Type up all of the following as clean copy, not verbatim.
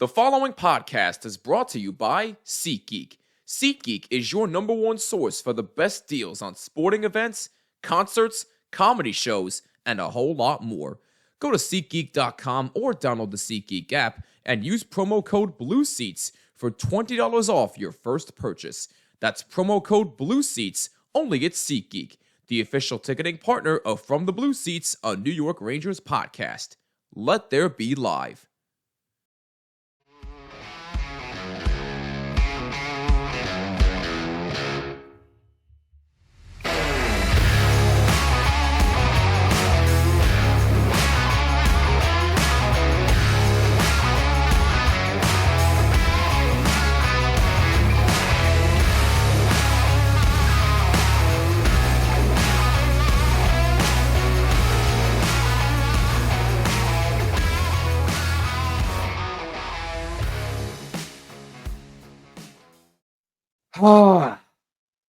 The following podcast is brought to you by SeatGeek. SeatGeek is your number one source for the best deals on sporting events, concerts, comedy shows, and a whole lot more. Go to SeatGeek.com or download the SeatGeek app and use promo code BLUESEATS for $20 off your first purchase. That's promo code BLUESEATS only at SeatGeek, the official ticketing partner of From the Blue Seats, a New York Rangers podcast. Let there be live.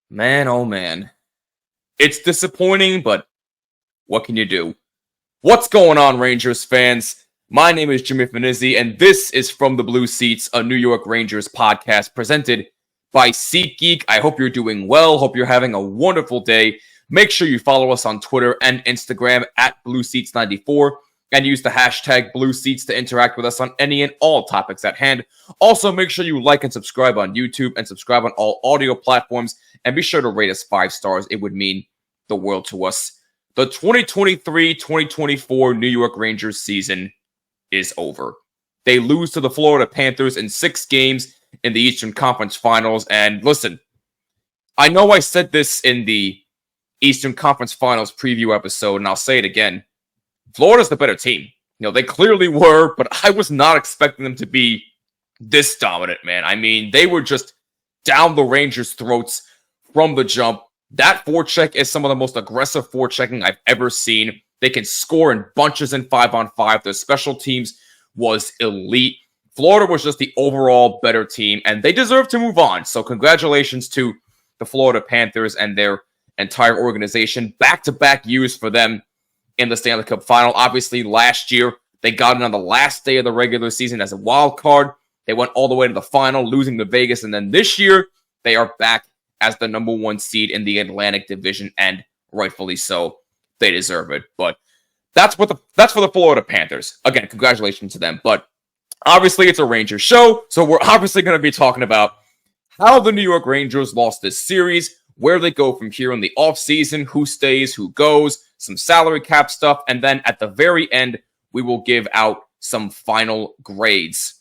Man, oh man. It's disappointing, but what can you do? What's going on, Rangers fans? My name is Jimmy Fanizzi, and this is From the Blue Seats, a New York Rangers podcast presented by SeatGeek. I hope you're doing well. Hope you're having a wonderful day. Make sure you follow us on Twitter and Instagram at BlueSeats94. And use the hashtag BlueSeats to interact with us on any and all topics at hand. Also, make sure you like and subscribe on YouTube and subscribe on all audio platforms. And be sure to rate us 5 stars. It would mean the world to us. The 2023-2024 New York Rangers season is over. They lose to the Florida Panthers in 6 games in the Eastern Conference Finals. And listen, I know I said this in the Eastern Conference Finals preview episode, and I'll say it again. Florida's the better team. You know, they clearly were, but I was not expecting them to be this dominant, man. I mean, they were just down the Rangers' throats from the jump. That forecheck is some of the most aggressive forechecking I've ever seen. They can score in bunches in 5-on-5. Their special teams was elite. Florida was just the overall better team, and they deserve to move on. So congratulations to the Florida Panthers and their entire organization. Back-to-back years for them in the Stanley Cup Final. Obviously, last year, they got in on the last day of the regular season as a wild card. They went all the way to the final, losing to Vegas. And then this year, they are back as the number 1 seed in the Atlantic Division, and rightfully so. They deserve it. But that's for the Florida Panthers. Again, congratulations to them. But obviously, it's a Rangers show, so we're obviously going to be talking about how the New York Rangers lost this series, where they go from here in the offseason, who stays, who goes, some salary cap stuff, and then at the very end, we will give out some final grades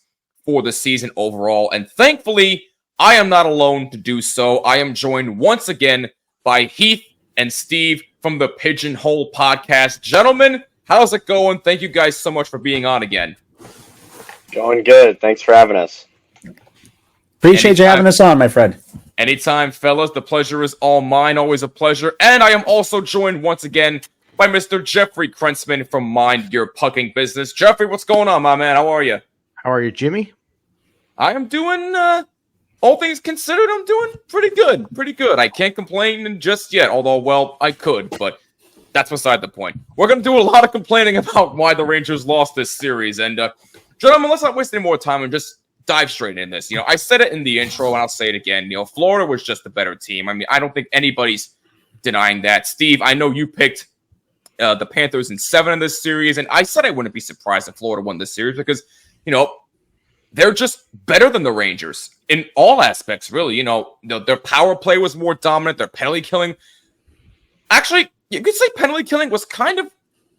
for the season overall. And thankfully, I am not alone to do so. I am joined once again by Heath and Steve from the Pigeonhole Podcast. Gentlemen, how's it going? Thank you guys so much for being on again. Going good. Thanks for having us. Appreciate you having us on, my friend. Anytime, fellas. The pleasure is all mine. Always a pleasure. And I am also joined once again by Mr. Jeffrey Krentzman from Mind Your Pucking Business. Jeffrey, what's going on, my man? How are you? How are you, Jimmy? I am doing, all things considered, I'm doing pretty good. Pretty good. I can't complain just yet, although, well, I could, but that's beside the point. We're going to do a lot of complaining about why the Rangers lost this series. And, gentlemen, let's not waste any more time and just dive straight in this. You know, I said it in the intro, and I'll say it again. You know, Florida was just the better team. I mean, I don't think anybody's denying that. Steve, I know you picked the Panthers in 7 in this series, and I said I wouldn't be surprised if Florida won this series because, you know, they're just better than the Rangers in all aspects, really. You know, their power play was more dominant. Their penalty killing, actually, you could say penalty killing was kind of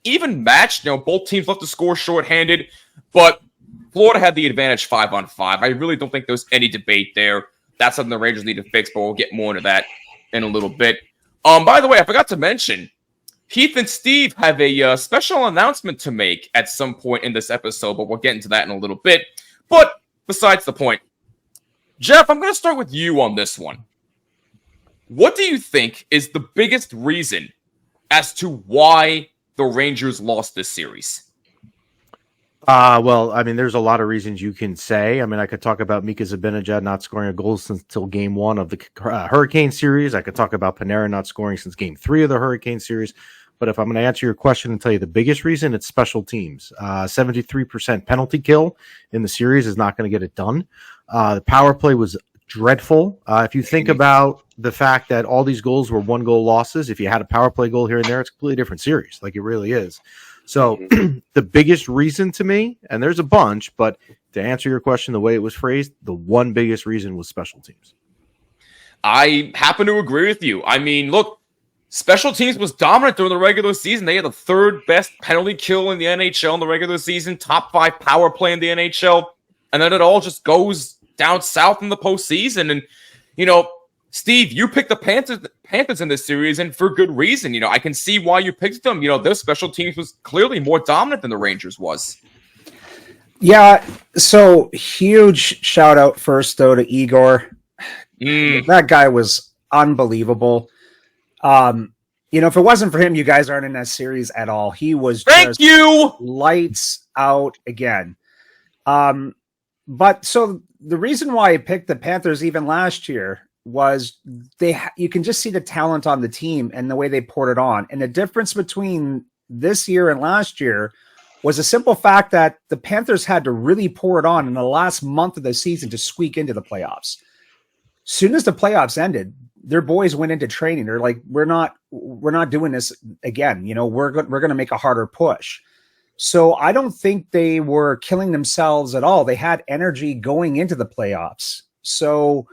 even matched. You know, both teams left to score shorthanded, but Florida had the advantage 5-on-5. I really don't think there's any debate there. That's something the Rangers need to fix, but we'll get more into that in a little bit. By the way, I forgot to mention, Heath and Steve have a special announcement to make at some point in this episode, but we'll get into that in a little bit. But besides the point, Jeff, I'm going to start with you on this one. What do you think is the biggest reason as to why the Rangers lost this series? Well, I mean, there's a lot of reasons you can say. I mean, I could talk about Mika Zibanejad not scoring a goal since till game 1 of the Hurricane series. I could talk about Panarin not scoring since game 3 of the Hurricane series. but if I'm going to answer your question and tell you the biggest reason, it's special teams. 73% penalty kill in the series is not going to get it done. The power play was dreadful. If you think about the fact that all these goals were 1-goal losses, if you had a power play goal here and there, it's a completely different series. Like, it really is. So the biggest reason to me, and there's a bunch, but to answer your question the way it was phrased, the one biggest reason was special teams. I happen to agree with you. I mean, look, special teams was dominant during the regular season. They had the 3rd best penalty kill in the NHL in the regular season, top 5 power play in the NHL, and then it all just goes down south in the postseason. And, you know, Steve, you picked the Panthers in this series, and for good reason. You know, I can see why you picked them. You know, their special teams was clearly more dominant than the Rangers was. Yeah, so huge shout out first, though, to Igor. That guy was unbelievable. You know, if it wasn't for him, you guys aren't in that series at all. He was Thank you! Lights out again. But so the reason why I picked the Panthers even last year was you can just see the talent on the team and the way they poured it on. And the difference between this year and last year was a simple fact that the Panthers had to really pour it on in the last month of the season to squeak into the playoffs. Soon as the playoffs ended, their boys went into training. They're like, we're not doing this again. You know, we're going to make a harder push. So I don't think they were killing themselves at all. They had energy going into the playoffs. So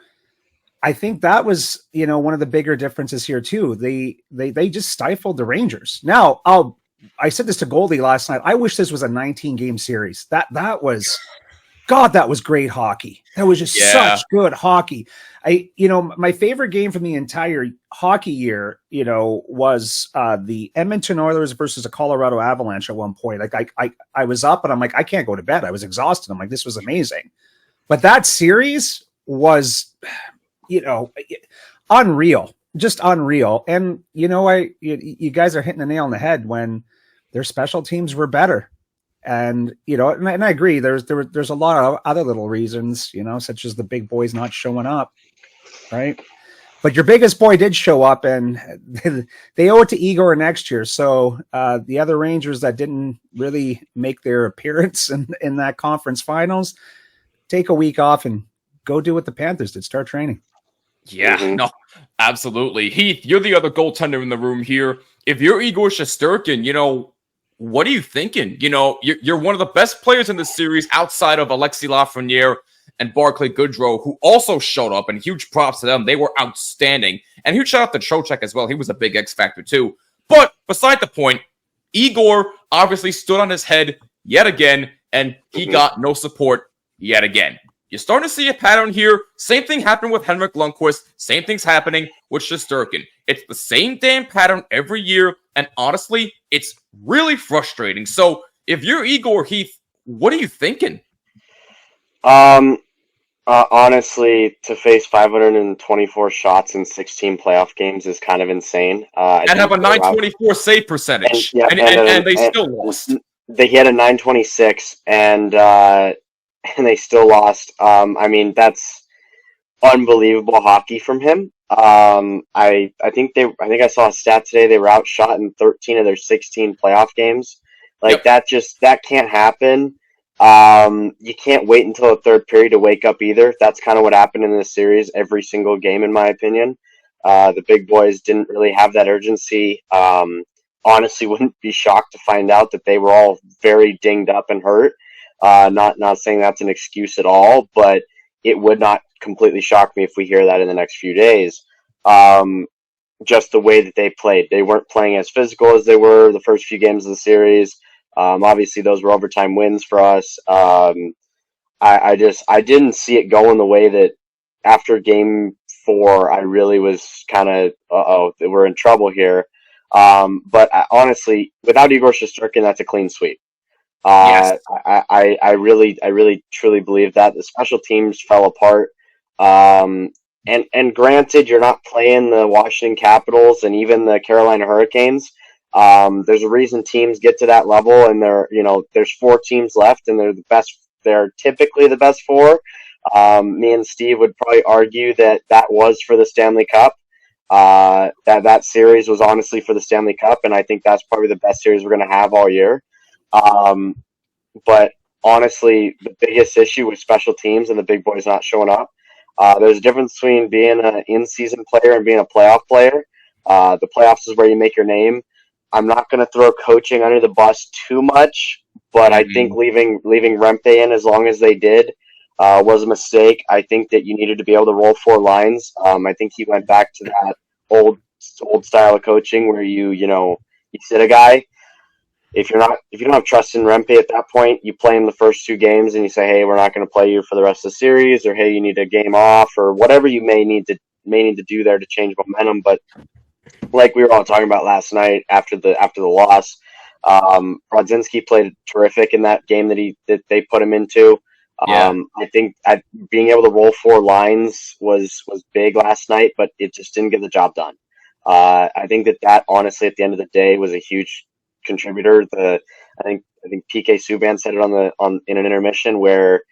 I think that was, you know, one of the bigger differences here too. They just stifled the Rangers. Now, I said this to Goldie last night. I wish this was a 19-game series. That was great hockey. That was just such good hockey. My favorite game from the entire hockey year, you know, was the Edmonton Oilers versus the Colorado Avalanche at one point. Like I was up and I'm like, I can't go to bed. I was exhausted. I'm like, this was amazing. But that series was, you know, unreal, just unreal. And, you know, you guys are hitting the nail on the head when their special teams were better. And, you know, and I agree, there's a lot of other little reasons, you know, such as the big boys not showing up, right? But your biggest boy did show up, and they owe it to Igor next year. So the other Rangers that didn't really make their appearance in that conference finals, take a week off and go do what the Panthers did, start training. Yeah, no, absolutely. Heath, you're the other goaltender in the room here. If you're Igor Shesterkin, you know, what are you thinking? You know, you're one of the best players in this series outside of Alexis Lafreniere and Barclay Goodrow, who also showed up, and huge props to them. They were outstanding. And huge shout out to Trocheck as well. He was a big X factor too. But beside the point, Igor obviously stood on his head yet again, and he got no support yet again. You're starting to see a pattern here. Same thing happened with Henrik Lundqvist. Same thing's happening with Shesterkin. It's the same damn pattern every year, and honestly, it's really frustrating. So, if you're Igor, Heath, what are you thinking? Honestly, to face 524 shots in 16 playoff games is kind of insane. And have a 924 save percentage, and they still lost. They had a 926, and they still lost. I mean, that's unbelievable hockey from him. I think I saw a stat today. They were outshot in 13 of their 16 playoff games. Like that can't happen. You can't wait until the third period to wake up either. That's kind of what happened in this series every single game, in my opinion. The big boys didn't really have that urgency. Honestly, wouldn't be shocked to find out that they were all very dinged up and hurt. Not saying that's an excuse at all, but it would not completely shock me if we hear that in the next few days. Just the way that they played. They weren't playing as physical as they were the first few games of the series. Obviously, those were overtime wins for us. I didn't see it going the way that after game 4, I really was kind of, we're in trouble here. But honestly, without Igor Shesterkin, that's a clean sweep. Yes. I really truly believe that the special teams fell apart. And granted, you're not playing the Washington Capitals and even the Carolina Hurricanes. There's a reason teams get to that level, and there's 4 teams left, and they're the best. They're typically the best 4. Me and Steve would probably argue that was for the Stanley Cup. That series was honestly for the Stanley Cup, and I think that's probably the best series we're going to have all year. But honestly, the biggest issue with special teams and the big boys not showing up. There's a difference between being an in-season player and being a playoff player. The playoffs is where you make your name. I'm not going to throw coaching under the bus too much, but I think leaving Rempe in as long as they did was a mistake. I think that you needed to be able to roll 4 lines. I think he went back to that old style of coaching where you sit a guy. If you don't have trust in Rempe at that point, you play him the first 2 games and you say, hey, we're not going to play you for the rest of the series, or hey, you need a game off, or whatever you may need to do there to change momentum. But like we were all talking about last night after the loss, Brodzinski played terrific in that game that they put him into. I think being able to roll 4 lines was big last night, but it just didn't get the job done. I think that honestly at the end of the day was a huge contributor. I think PK Subban said it in an intermission where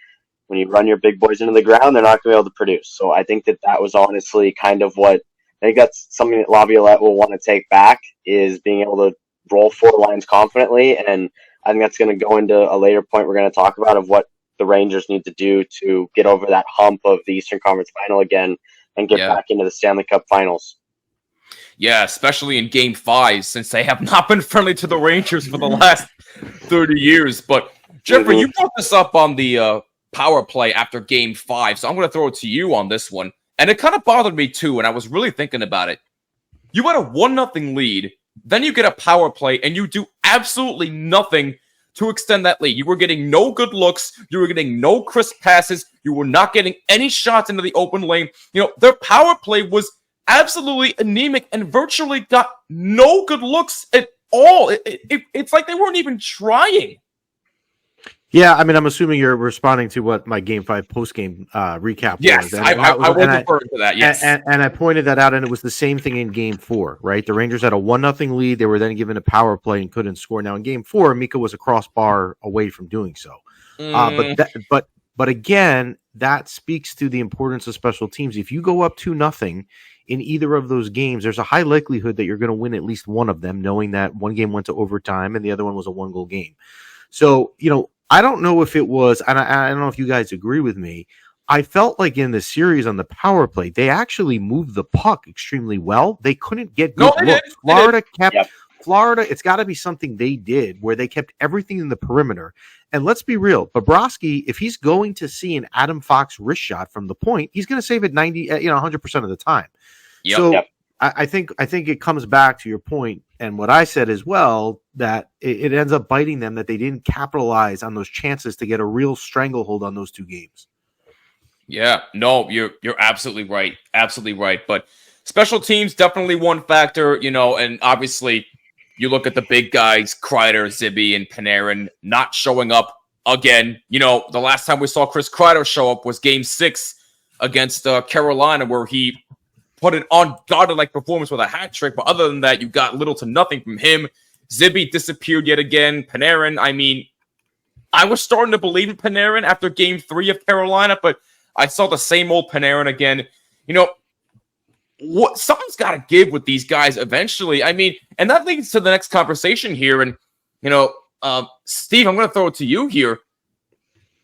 when you run your big boys into the ground, they're not going to be able to produce. So I think that was honestly kind of what I think that's something that Laviolette will want to take back, is being able to roll 4 lines confidently. And I think that's going to go into a later point we're going to talk about of what the Rangers need to do to get over that hump of the Eastern Conference Final again and get back into the Stanley Cup Finals. Yeah, especially in Game 5, since they have not been friendly to the Rangers for the last 30 years. But, Jeffrey, you brought this up on the power play after Game 5, so I'm going to throw it to you on this one. And it kind of bothered me, too, and I was really thinking about it. You had a 1-0 lead, then you get a power play, and you do absolutely nothing to extend that lead. You were getting no good looks. You were getting no crisp passes. You were not getting any shots into the open lane. Their power play was absolutely anemic and virtually got no good looks at all. It's like they weren't even trying. Yeah, I mean, I'm assuming you're responding to what my Game 5 post-game recap was. Yes, I was referring to that, yes. And I pointed that out, and it was the same thing in Game 4, right? The Rangers had a 1-0 lead. They were then given a power play and couldn't score. Now, in Game 4, Mika was a crossbar away from doing so. But again, that speaks to the importance of special teams. If you go up 2-0 in either of those games, there's a high likelihood that you're going to win at least one of them, knowing that one game went to overtime and the other one was a 1-goal game. So, I don't know if it was, and I don't know if you guys agree with me, I felt like in the series on the power play, they actually moved the puck extremely well. They couldn't get good looks. Florida, it's got to be something they did where they kept everything in the perimeter. And let's be real, Bobrovsky, if he's going to see an Adam Fox wrist shot from the point, he's going to save it 100% of the time. I think it comes back to your point and what I said as well, that it ends up biting them that they didn't capitalize on those chances to get a real stranglehold on those 2 games. Yeah, no, you're absolutely right. Absolutely right. But special teams, definitely one factor, and obviously you look at the big guys, Kreider, Zibby, and Panarin not showing up again. The last time we saw Chris Kreider show up was Game 6 against Carolina, where he put an unguarded-like performance with a hat trick. But other than that, you got little to nothing from him. Zibby disappeared yet again. Panarin, I mean, I was starting to believe in Panarin after Game 3 of Carolina, but I saw the same old Panarin again. Something's got to give with these guys eventually. I mean, and that leads to the next conversation here. And, Steve, I'm going to throw it to you here.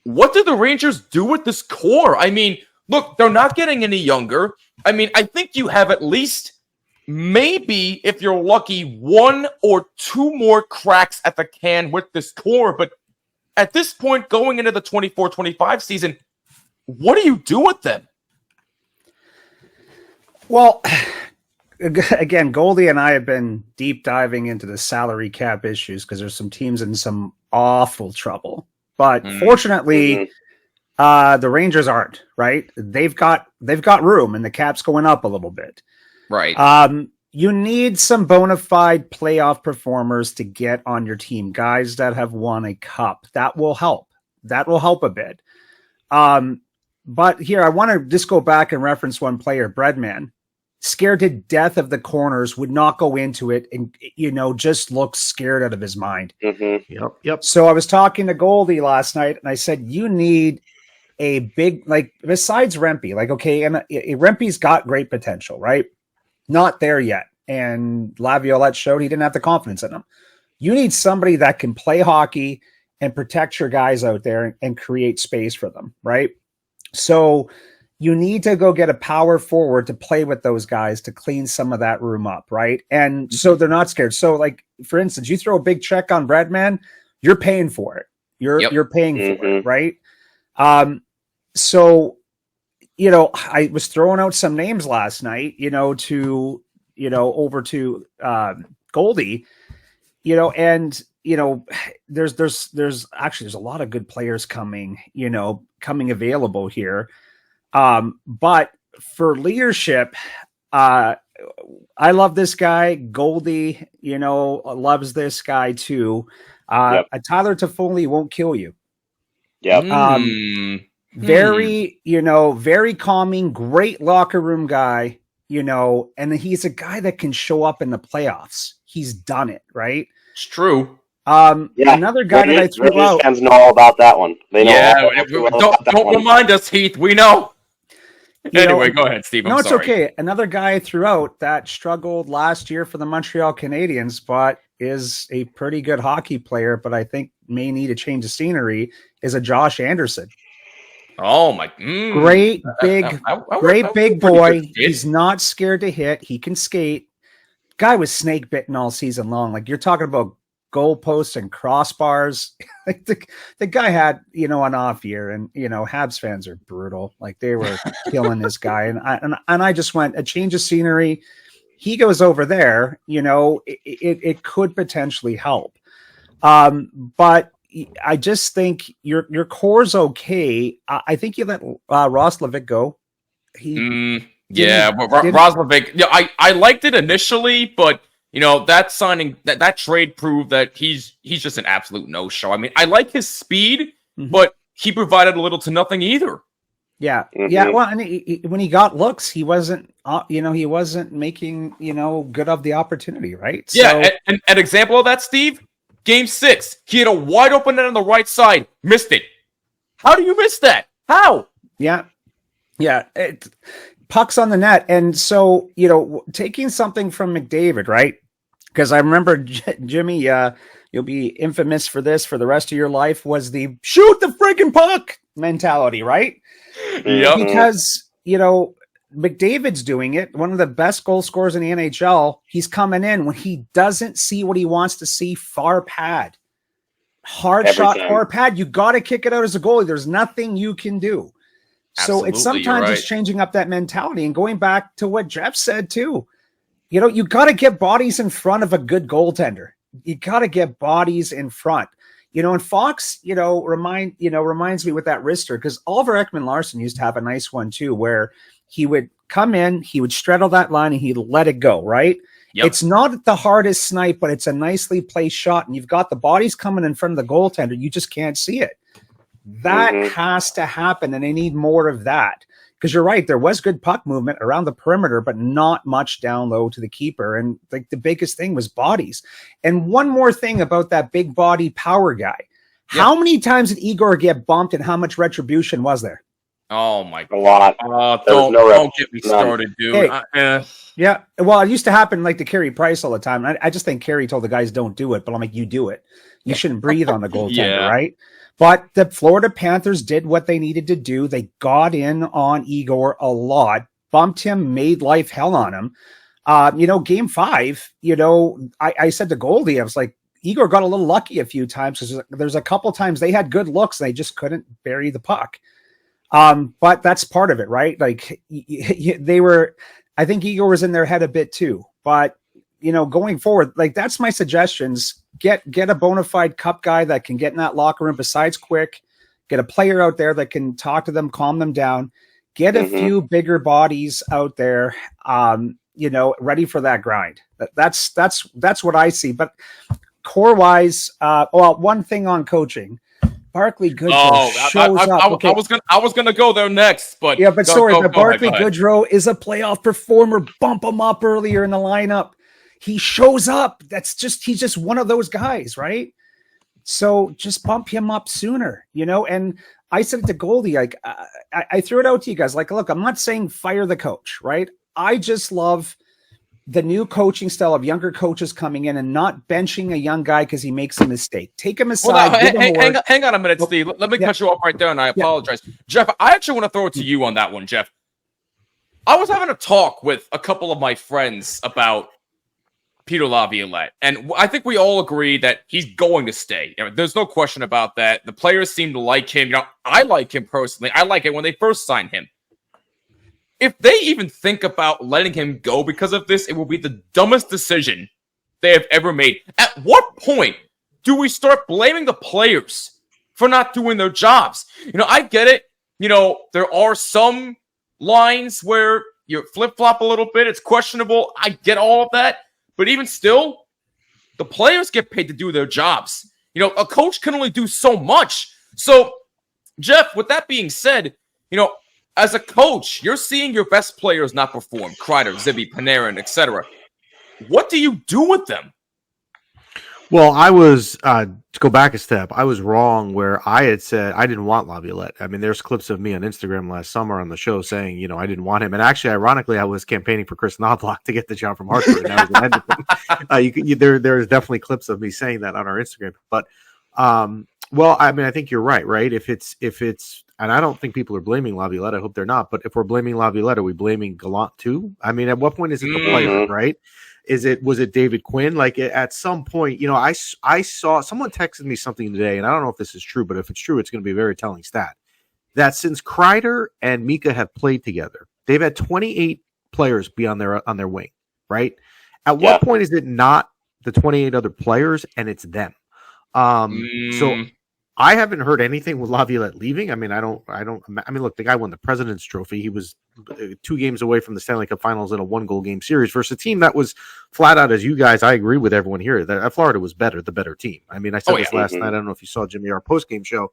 What did the Rangers do with this core? I mean, look, they're not getting any younger. I mean, I think you have at least, maybe, if you're lucky, 1 or 2 more cracks at the can with this core. But at this point, going into the 24-25 season, what do you do with them? Well, again, Goldie and I have been deep diving into the salary cap issues because there's some teams in some awful trouble. But fortunately, the Rangers aren't, right? They've got room and the cap's going up a little bit. Right. You need some bona fide playoff performers to get on your team, guys that have won a cup. That will help. That will help a bit. But here, I want to just go back and reference one player, Breadman. Scared to death of the corners, would not go into it and, just looks scared out of his mind. Mm-hmm. Yep. So I was talking to Goldie last night and I said, you need a big, besides Rempe, okay, and Rempe's got great potential, right? not there yet. And Laviolette showed he didn't have the confidence in him. You need somebody that can play hockey and protect your guys out there and create space for them, right? So you need to go get a power forward to play with those guys to clean some of that room up, right? And so they're not scared. So, like, for instance, you throw a big check on Breadman, you're paying for it. You're paying for it, right? So, I was throwing out some names last night, over to Goldie, and there's a lot of good players coming available here. But for leadership, I love this guy. Goldie, loves this guy too. A Tyler Toffoli won't kill you. Yep. Very calming, great locker room guy, and he's a guy that can show up in the playoffs. He's done it, right? It's true. Another guy that I threw out. Fans know all about that one. They know. Don't remind us, Heath. We know. Anyway, go ahead, Steve. It's okay. Another guy I threw out that struggled last year for the Montreal Canadiens, but is a pretty good hockey player, but I think may need a change of scenery, is a Josh Anderson. Oh my! Great big boy. He's not scared to hit. He can skate. Guy was snake bitten all season long. Like, you're talking about goalposts and crossbars. Like, the guy had an off year, and Habs fans are brutal. Like, they were killing this guy, and I just went, a change of scenery. He goes over there. It could potentially help. But I just think your core's okay. I think you let Ross Levick go. Roslovic. Yeah, I liked it initially, but that signing, that trade proved that he's just an absolute no-show. I mean, I like his speed, but he provided a little to nothing either. Yeah, yeah. Well, and when he got looks, he wasn't, he wasn't making, good of the opportunity, right? Yeah, so, an example of that, Steve. Game 6, he had a wide open net on the right side, missed it. How do you miss that? How? Yeah. Pucks on the net. And so, taking something from McDavid, right? Because I remember, Jimmy, you'll be infamous for this for the rest of your life, was the shoot the freaking puck mentality, right? Yeah. Because, McDavid's doing it. One of the best goal scorers in the NHL. He's coming in when he doesn't see what he wants to see. Far pad. Hard shot, far pad. You got to kick it out as a goalie. There's nothing you can do. So it's sometimes it's changing up that mentality and going back to what Jeff said too. You got to get bodies in front of a good goaltender. You got to get bodies in front. And Fox, reminds me with that wrister, because Oliver Ekman-Larsson used to have a nice one too, where he would come in, he would straddle that line, and he'd let it go, right? Yep. It's not the hardest snipe, but it's a nicely placed shot, and you've got the bodies coming in front of the goaltender. You just can't see it. That has to happen, and they need more of that. Because you're right, there was good puck movement around the perimeter, but not much down low to the keeper. And like the biggest thing was bodies. And one more thing about that big body power guy. Yep. How many times did Igor get bumped, and how much retribution was there? Oh my God. A lot. Don't get me started, dude. Yeah. Well, it used to happen like to Carey Price all the time. I just think Carey told the guys don't do it, but I'm like, you do it. You shouldn't breathe on the goaltender, right? But the Florida Panthers did what they needed to do. They got in on Igor a lot, bumped him, made life hell on him. Game 5, I said to Goldie, I was like, Igor got a little lucky a few times because there's a couple times they had good looks and they just couldn't bury the puck. But that's part of it, right? Like I think Igor was in their head a bit too. But, going forward, like that's my suggestions. Get a bona fide cup guy that can get in that locker room besides Quick. Get a player out there that can talk to them, calm them down. Get a few bigger bodies out there, ready for that grind. That's what I see. But core-wise, one thing on coaching. Barclay Goodrow shows up. Okay. I was gonna go there next, but Barclay Goodrow is a playoff performer. Bump him up earlier in the lineup. He shows up. He's just one of those guys, right? So just bump him up sooner, And I said it to Goldie, like I threw it out to you guys. Like, look, I'm not saying fire the coach, right? I just love the new coaching style of younger coaches coming in and not benching a young guy because he makes a mistake. Take him aside. Hang on a minute, Steve. Let me cut you off right there, and I apologize. Jeff, I actually want to throw it to you on that one, Jeff. I was having a talk with a couple of my friends about Peter Laviolette, and I think we all agree that he's going to stay. There's no question about that. The players seem to like him. I like him personally. I like it when they first signed him. If they even think about letting him go because of this, it will be the dumbest decision they have ever made. At what point do we start blaming the players for not doing their jobs? I get it. There are some lines where you flip-flop a little bit. It's questionable. I get all of that. But even still, the players get paid to do their jobs. A coach can only do so much. So, Jeff, with that being said, as a coach, you're seeing your best players not perform. Kreider, Zibby, Panarin, etc. What do you do with them? Well, I was, to go back a step, I was wrong where I had said I didn't want Laviolette. I mean, there's clips of me on Instagram last summer on the show saying, I didn't want him. And actually, ironically, I was campaigning for Chris Knobloch to get the job from Hartford. And I was there's definitely clips of me saying that on our Instagram. But, well, I mean, I think you're right? If it's, and I don't think people are blaming Laviolette. I hope they're not. But if we're blaming Laviolette, are we blaming Gallant too? I mean, at what point is it the player, right? Was it David Quinn? Like at some point, I saw someone texted me something today, and I don't know if this is true, but if it's true, it's going to be a very telling stat. That since Kreider and Mika have played together, they've had 28 players be on their wing, right? At what point is it not the 28 other players and it's them? So I haven't heard anything with Laviolette leaving. I mean, I mean, look, the guy won the President's Trophy. He was 2 games away from the Stanley Cup Finals in a 1-goal game series versus a team that was flat out, as you guys, I agree with everyone here, that Florida was the better team. I mean, I said this last night. I don't know if you saw Jimmy, our post-game show,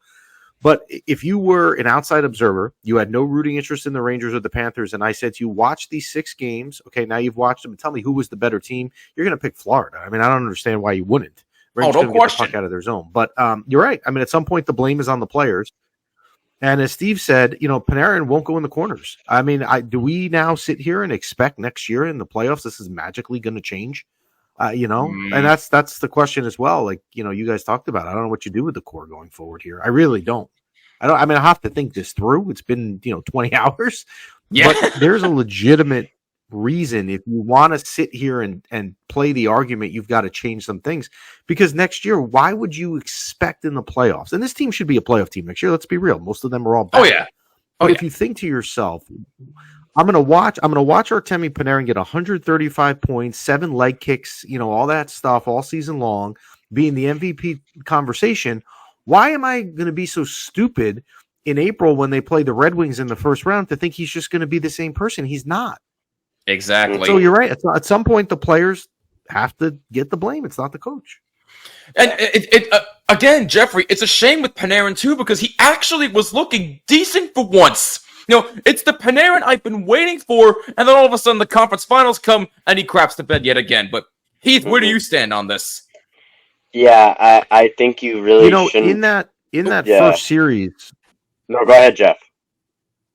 but if you were an outside observer, you had no rooting interest in the Rangers or the Panthers, and I said to you, watch these 6 games. Okay, now you've watched them and tell me who was the better team. You're going to pick Florida. I mean, I don't understand why you wouldn't. Rangers no question. Get the puck out of their zone. But you're right. I mean, at some point, the blame is on the players. And as Steve said, Panarin won't go in the corners. I mean, do we now sit here and expect next year in the playoffs this is magically going to change? And that's the question as well. Like, you guys talked about, I don't know what you do with the core going forward here. I really don't. I mean, I have to think this through. It's been, 20 hours. Yeah. But there's a legitimate reason if you want to sit here and play the argument, you've got to change some things, because next year, why would you expect in the playoffs? And this team should be a playoff team next year. Let's be real. Most of them are all bad. But if you think to yourself, I'm going to watch Artemi Panarin get 135 points, 7 leg kicks, all that stuff all season long, be in the MVP conversation. Why am I going to be so stupid in April when they play the Red Wings in the first round to think he's just going to be the same person? He's not. Exactly. So you're right. At some point, the players have to get the blame. It's not the coach. And again, Jeffrey, it's a shame with Panarin too, because he actually was looking decent for once. It's the Panarin I've been waiting for, and then all of a sudden the conference finals come and he craps the bed yet again. But Heath, where do you stand on this? Yeah, I think you really shouldn't. in that first series. No, go ahead, Jeff.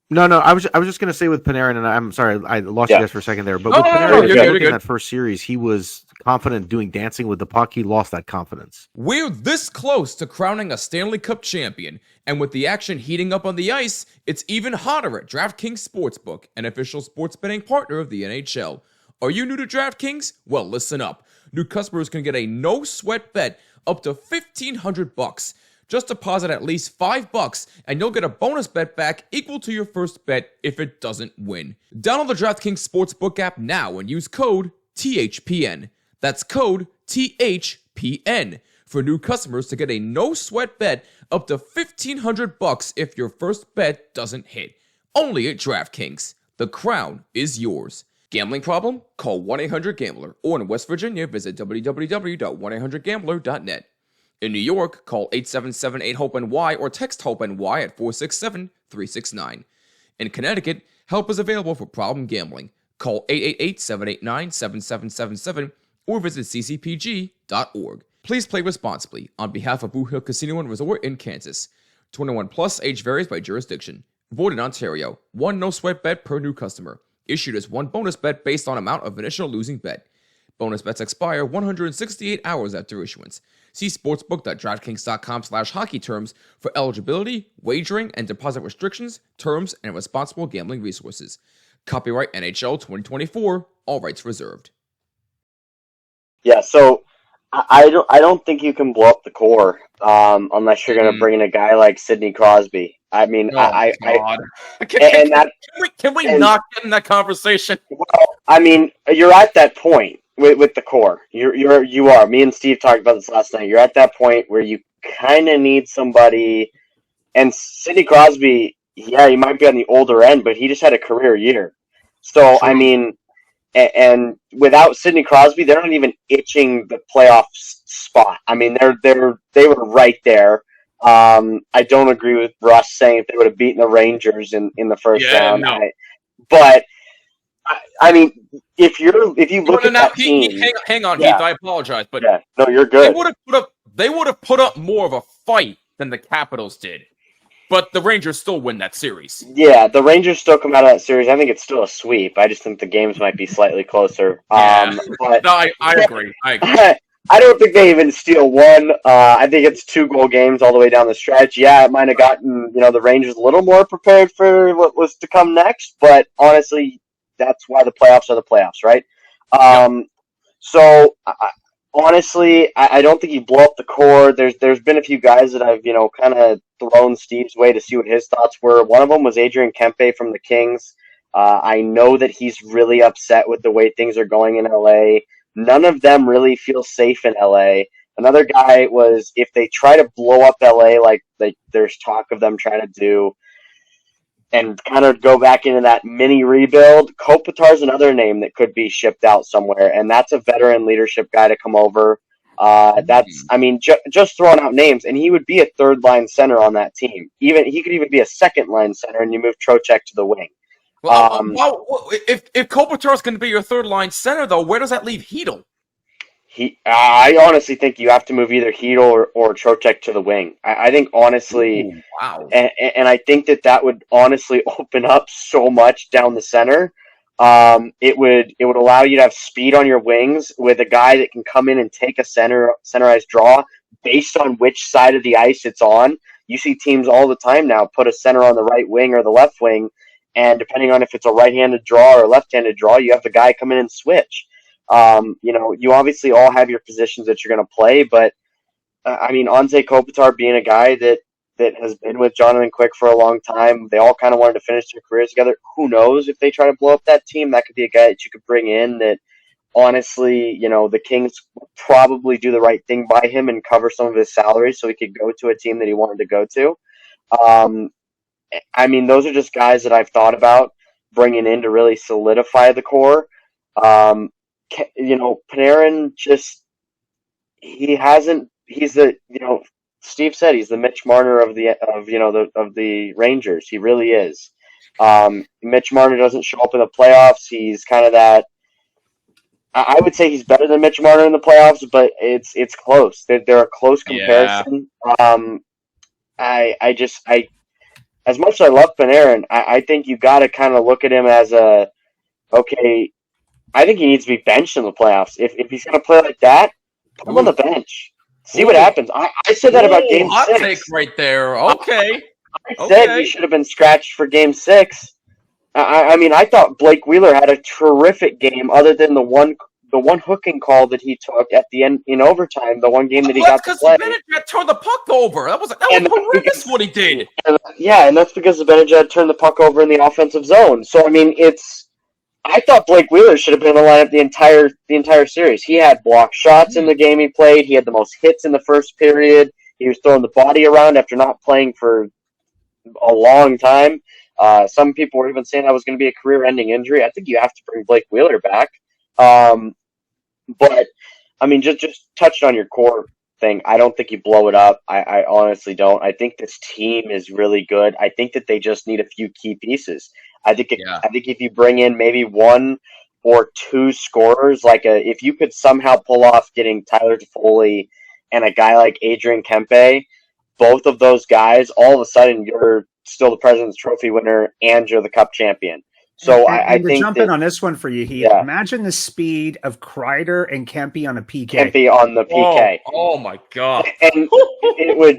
No, I was just going to say with Panarin, and I'm sorry, I lost you guys for a second there. But with Panarin, in that first series, he was confident doing dancing with the puck. He lost that confidence. We're this close to crowning a Stanley Cup champion, and with the action heating up on the ice, it's even hotter at DraftKings Sportsbook, an official sports betting partner of the NHL. Are you new to DraftKings? Well, listen up. New customers can get a no-sweat bet up to $1,500. Just deposit at least $5 and you'll get a bonus bet back equal to your first bet if it doesn't win. Download the DraftKings Sportsbook app now and use code THPN. That's code THPN for new customers to get a no-sweat bet up to $1,500 if your first bet doesn't hit. Only at DraftKings. The crown is yours. Gambling problem? Call 1-800-GAMBLER or in West Virginia, visit www.1800gambler.net. In New York, call 877-8-HOPE-NY or text HOPE-NY at 467-369. In Connecticut, help is available for problem gambling. Call 888-789-7777 or visit ccpg.org. Please play responsibly on behalf of Blue Hill Casino and Resort in Kansas. 21 plus, age varies by jurisdiction. Void in Ontario. One no-sweat bet per new customer. Issued as one bonus bet based on amount of initial losing bet. Bonus bets expire 168 hours after issuance. See sportsbook.draftkings.com/hockey terms for eligibility, wagering, and deposit restrictions, terms, and responsible gambling resources. Copyright NHL 2024, all rights reserved. Yeah, so I don't think you can blow up the core unless you're going to bring in a guy like Sidney Crosby. I mean, God. Can we not get in that conversation? Well, I mean, you're at that point with the core. You are. Me and Steve talked about this last night. You're at that point where you kind of need somebody. And Sidney Crosby, yeah, he might be on the older end, but he just had a career year. So True. I mean, and without Sidney Crosby, they're not even itching the playoff spot. I mean, they were right there. I don't agree with Russ saying if they would have beaten the Rangers in the first round. No. But I mean, if you look at that team, hang on, yeah. Heath. I apologize, but yeah, no, you're good. They would have put up more of a fight than the Capitals did, but the Rangers still win that series. Yeah, the Rangers still come out of that series. I think it's still a sweep. I just think the games might be slightly closer. Yeah. But No, I agree. I don't think they even steal one. I think it's 2-goal games all the way down the stretch. Yeah, it might have gotten the Rangers a little more prepared for what was to come next, but honestly, that's why the playoffs are the playoffs, right? So honestly, I don't think you blow up the core. There's been a few guys that I've kind of thrown Steve's way to see what his thoughts were. One of them was Adrian Kempe from the Kings. I know that he's really upset with the way things are going in LA. None of them really feel safe in LA. Another guy was if they try to blow up LA like there's talk of them trying to do and kind of go back into that mini rebuild, Kopitar's another name that could be shipped out somewhere, and that's a veteran leadership guy to come over. Just throwing out names, and he would be a third-line center on that team. He could even be a second-line center, and you move Trocheck to the wing. If Kopitar's going to be your third-line center, though, where does that leave Hedl? I honestly think you have to move either Hedl or Trocheck to the wing. I think honestly, ooh, wow, and I think that would honestly open up so much down the center. It would allow you to have speed on your wings with a guy that can come in and take a centerized draw based on which side of the ice it's on. You see teams all the time now put a center on the right wing or the left wing, and depending on if it's a right-handed draw or a left-handed draw, you have the guy come in and switch. You obviously all have your positions that you're going to play, but Anze Kopitar being a guy that has been with Jonathan Quick for a long time, they all kind of wanted to finish their careers together. Who knows if they try to blow up that team? That could be a guy that you could bring in that, honestly, the Kings would probably do the right thing by him and cover some of his salary so he could go to a team that he wanted to go to. Those are just guys that I've thought about bringing in to really solidify the core. Panarin Steve said he's the Mitch Marner of the Rangers. He really is. Mitch Marner doesn't show up in the playoffs. He's kind of that. I would say he's better than Mitch Marner in the playoffs, but it's close. They're a close comparison. Yeah. As much as I love Panarin, I think you got to kind of look at him as okay. I think he needs to be benched in the playoffs. If he's going to play like that, put him on the bench. See what happens. I said that about Game 6. Hot take right there. Okay. I said he should have been scratched for Game 6. I thought Blake Wheeler had a terrific game, other than the one hooking call that he took at the end in overtime. The one game that he got to play. Because Zibanejad turned the puck over. That was horrendous what he did. And that's because Zibanejad turned the puck over in the offensive zone. So I thought Blake Wheeler should have been in the lineup the entire series. He had blocked shots in the game he played. He had the most hits in the first period. He was throwing the body around after not playing for a long time. Some people were even saying that was going to be a career-ending injury. I think you have to bring Blake Wheeler back. Just touching on your core thing, I don't think you blow it up. I honestly don't. I think this team is really good. I think that they just need a few key pieces. I think if you bring in maybe one or two scorers, if you could somehow pull off getting Tyler Toffoli and a guy like Adrian Kempe, both of those guys, all of a sudden you're still the President's Trophy winner and you're the Cup champion. So And to think jump in on this one for you, Heath, Yeah. imagine the speed of Kreider and Kempe on a PK. Kempe on the PK. Oh my god. And it would,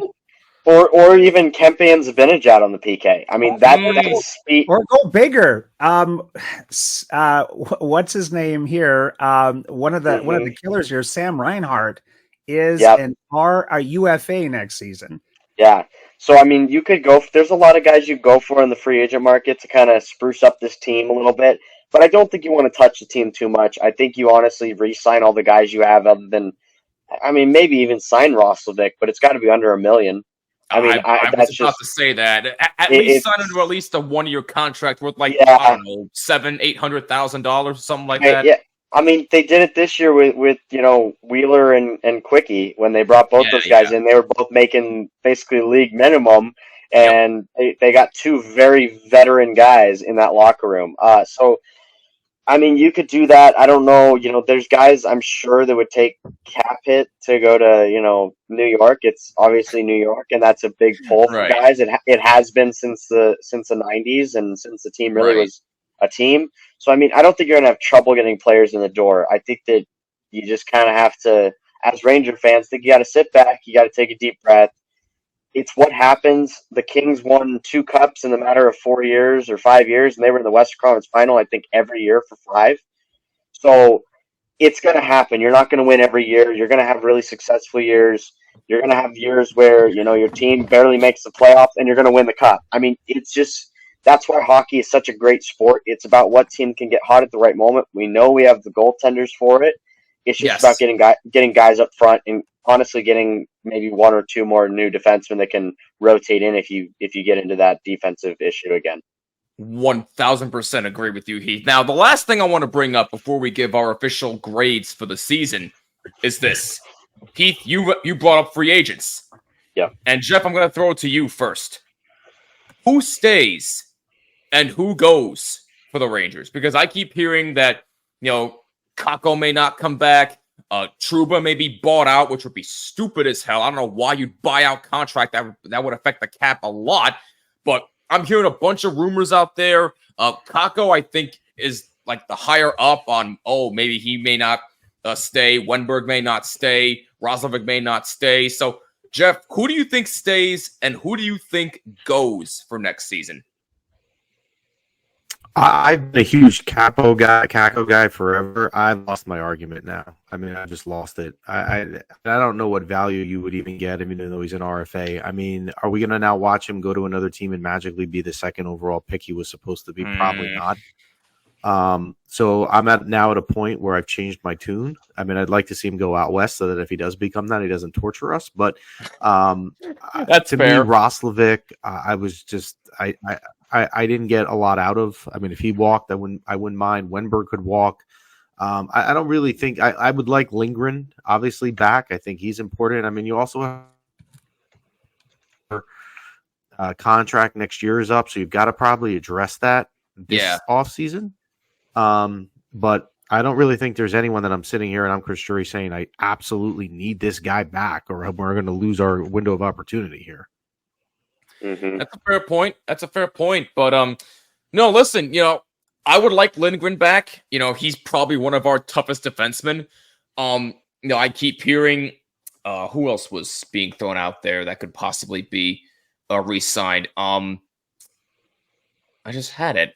or even Kempe and Zibanejad on the PK. I mean, that's speed. Or go bigger. What's his name here? One of the killers here, Sam Reinhart, is a UFA next season. Yeah. So, I mean, you could go. There's a lot of guys you go for in the free agent market to kind of spruce up this team a little bit. But I don't think you want to touch the team too much. I think you honestly re-sign all the guys you have, other than, I mean, maybe even sign Roslovic, but it's got to be under $1 million. I mean, I was about to say that. At least sign him to at least a 1-year contract worth I don't know, $700,000-$800,000, something like that. Yeah. I mean, they did it this year with Wheeler and Quickie when they brought both those guys in. They were both making basically league minimum, and they got two very veteran guys in that locker room. So, I mean, you could do that. I don't know. There's guys I'm sure that would take cap hit to go to New York. It's obviously New York, and that's a big pull for guys. It has been since the 90s, and since the team really was a team. So, I mean, I don't think you're going to have trouble getting players in the door. I think that you just kind of have to, as Ranger fans, think you got to sit back. You got to take a deep breath. It's what happens. The Kings won 2 cups in the matter of 4 years or 5 years, and they were in the Western Conference Final, I think, every year for 5. So it's going to happen. You're not going to win every year. You're going to have really successful years. You're going to have years where, your team barely makes the playoffs, and you're going to win the cup. I mean, it's just... That's why hockey is such a great sport. It's about what team can get hot at the right moment. We know we have the goaltenders for it. It's just about getting guys up front and honestly getting maybe 1 or 2 more new defensemen that can rotate in if you get into that defensive issue again. 1,000% agree with you, Heath. Now, the last thing I want to bring up before we give our official grades for the season is this. Heath, you brought up free agents. Yeah. And Jeff, I'm going to throw it to you first. Who stays and who goes for the Rangers? Because I keep hearing that, Kakko may not come back. Trouba may be bought out, which would be stupid as hell. I don't know why you'd buy out contract. That would affect the cap a lot. But I'm hearing a bunch of rumors out there. Kakko, I think, is like the higher up on, maybe he may not stay. Wenberg may not stay. Roslovic may not stay. So, Jeff, who do you think stays and who do you think goes for next season? I've been a huge Kakko guy forever. I've lost my argument now. I mean, I just lost it. I don't know what value you would even get him, even though he's an RFA. I mean, are we going to now watch him go to another team and magically be the second overall pick he was supposed to be? Probably not. So I'm now at a point where I've changed my tune. I mean, I'd like to see him go out west so that if he does become that, he doesn't torture us. But that's to fair. Me, Roslovic, I didn't get a lot out of. I mean, if he walked, I wouldn't mind. Wenberg could walk. I don't really think I would like Lindgren obviously back. I think he's important. I mean, you also have contract next year is up, so you've got to probably address that this offseason. But I don't really think there's anyone that I'm sitting here and I'm Chris Drury saying I absolutely need this guy back or we're going to lose our window of opportunity here. Mm-hmm. That's a fair point. But no, listen, I would like Lindgren back. He's probably one of our toughest defensemen. I keep hearing who else was being thrown out there that could possibly be re-signed. I just had it.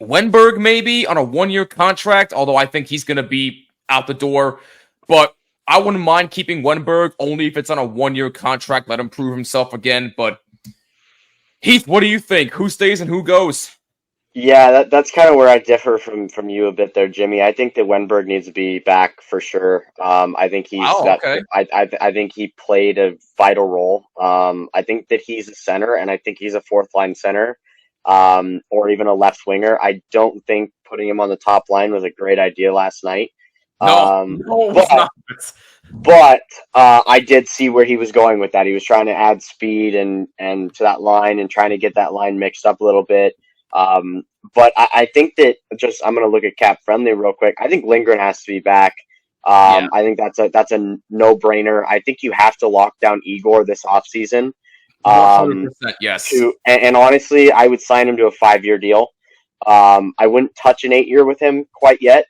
Wenberg maybe on a 1-year contract, although I think he's going to be out the door. But I wouldn't mind keeping Wenberg only if it's on a 1-year contract. Let him prove himself again. But Heath, what do you think? Who stays and who goes? Yeah, that's kind of where I differ from you a bit there, Jimmy. I think that Wenberg needs to be back for sure. I think he's I think he played a vital role. I think that he's a center, and I think he's a 4th-line center, or even a left winger. I don't think putting him on the top line was a great idea last night. But I did see where he was going with that. He was trying to add speed and to that line and trying to get that line mixed up a little bit. But I think that I'm going to look at cap friendly real quick. I think Lindgren has to be back. I think that's a no brainer. I think you have to lock down Igor this offseason. 100%, yes. And honestly, I would sign him to a 5-year deal. I wouldn't touch an 8-year with him quite yet.